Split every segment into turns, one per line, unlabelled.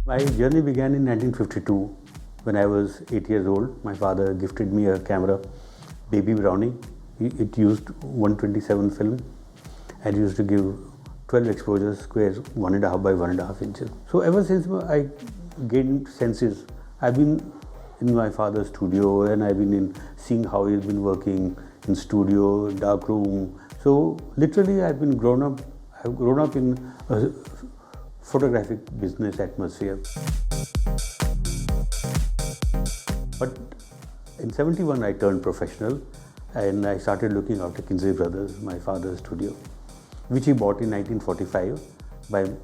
My journey began in 1952 when I was 8 years old. My father gifted me a camera, Baby Brownie. It used 127 film and used to give 12 exposures, squares, 1.5 by 1.5 inches. So ever since I gained senses, I've been in my father's studio and I've been in seeing how he's been working in studio, dark room. So literally I've grown up in a photographic business atmosphere. But in 71 I turned professional and I started looking after Kinsey Brothers, my father's studio, which he bought in 1945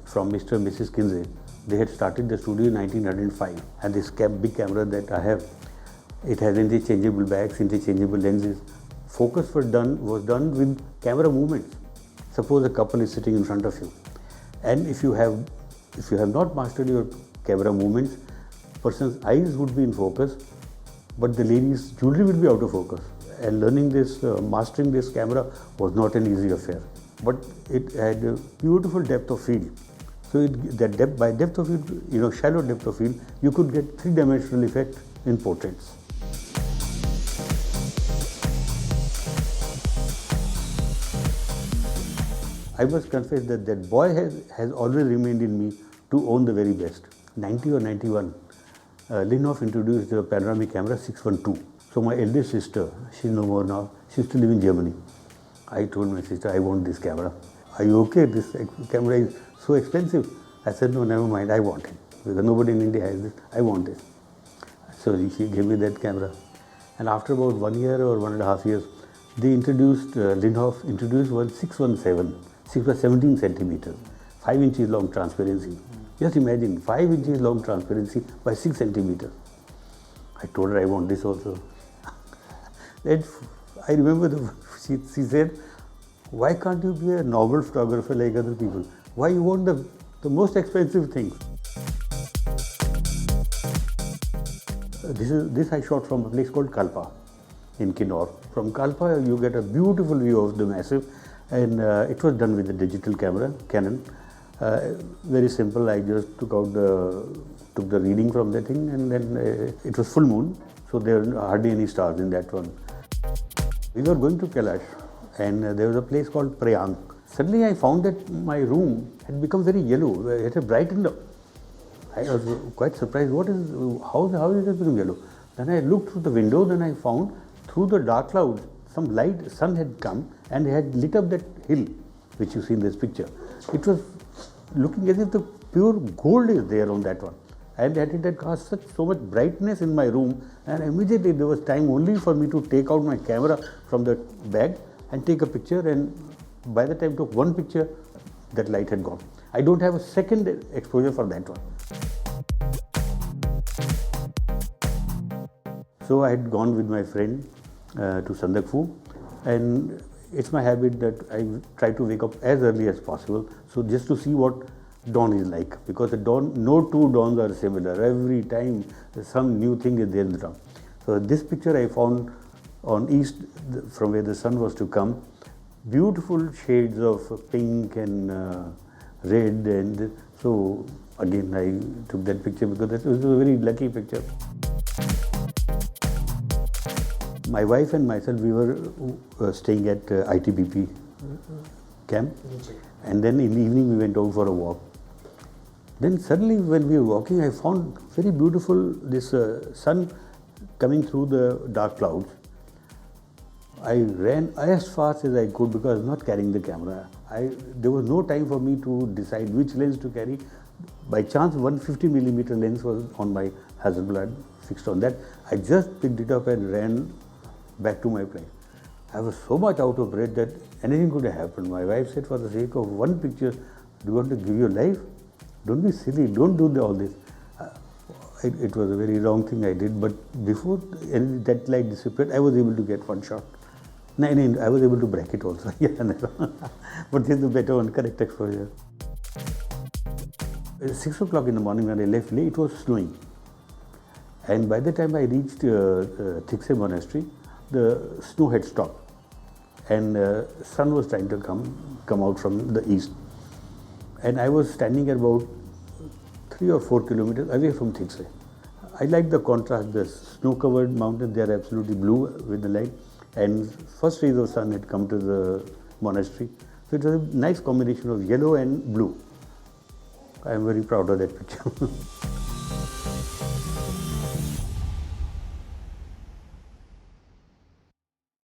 from Mr. and Mrs. Kinsey. They had started the studio in 1905, and this big camera that I have, it has interchangeable backs, interchangeable lenses. Focus was done with camera movements. Suppose a couple is sitting in front of you, and if you have not mastered your camera movements, person's eyes would be in focus, but the lady's jewelry will be out of focus. And learning this, mastering this camera was not an easy affair. But it had a beautiful depth of field. So by depth of field, shallow depth of field, you could get three-dimensional effect in portraits. I must confess that boy has always remained in me to own the very best. 90 or 91, Linhof introduced the panoramic camera 612. So my eldest sister, she's no more now, she used to live in Germany. I told my sister, I want this camera. Are you okay? This camera is so expensive. I said, no, never mind, I want it. Because nobody in India has this, I want this. So she gave me that camera. And after about 1 year or 1.5 years, Linhof introduced one 617, 6 by 17 centimeters, 5 inches long transparency. Just imagine, 5 inches long transparency by 6 centimeters. I told her I want this also. I remember she said, why can't you be a novel photographer like other people? Why you want the most expensive things? This I shot from a place called Kalpa in Kinnaur. From Kalpa you get a beautiful view of the massif, and it was done with a digital camera, Canon. Very simple. I just took the reading from the thing, and then it was full moon, so there were hardly any stars in that one. We were going to Kailash, and there was a place called Prayang. Suddenly I found that my room had become very yellow. It had brightened up. I was quite surprised. How is it become yellow? Then I looked through the window, then I found through the dark clouds some light, sun had come and had lit up that hill which you see in this picture. It was looking as if the pure gold is there on that one. And it had cast so much brightness in my room, and immediately there was time only for me to take out my camera from the bag and take a picture, and by the time I took one picture, that light had gone. I don't have a second exposure for that one. So I had gone with my friend to Sandakphu, and it's my habit that I try to wake up as early as possible, so just to see what dawn is like, because no two dawns are similar. Every time some new thing is there in the dawn. So this picture I found on east, from where the sun was to come, beautiful shades of pink and red, and so again I took that picture because it was a very lucky picture. My wife and myself, we were staying at ITBP camp, and then in the evening we went out for a walk. Then suddenly when we were walking, I found very beautiful this sun coming through the dark clouds. I ran as fast as I could because I was not carrying the camera. There was no time for me to decide which lens to carry. By chance, 150mm lens was on my Hasselblad, fixed on that. I just picked it up and ran back to my place. I was so much out of breath that anything could have happened. My wife said, for the sake of one picture, do you want to give your life? Don't be silly, don't do all this. It was a very wrong thing I did, but before that light disappeared, I was able to get one shot. No, I was able to break it also. But this is the better one, correct exposure. 6 o'clock in the morning when I left Leh, it was snowing. And by the time I reached Thiksey Monastery, the snow had stopped. And sun was trying to come out from the east. And I was standing at about 3 or 4 kilometers away from Thiksay. I like the contrast. The snow-covered mountains, they are absolutely blue with the light, and first rays of sun had come to the monastery. So it was a nice combination of yellow and blue. I am very proud of that picture.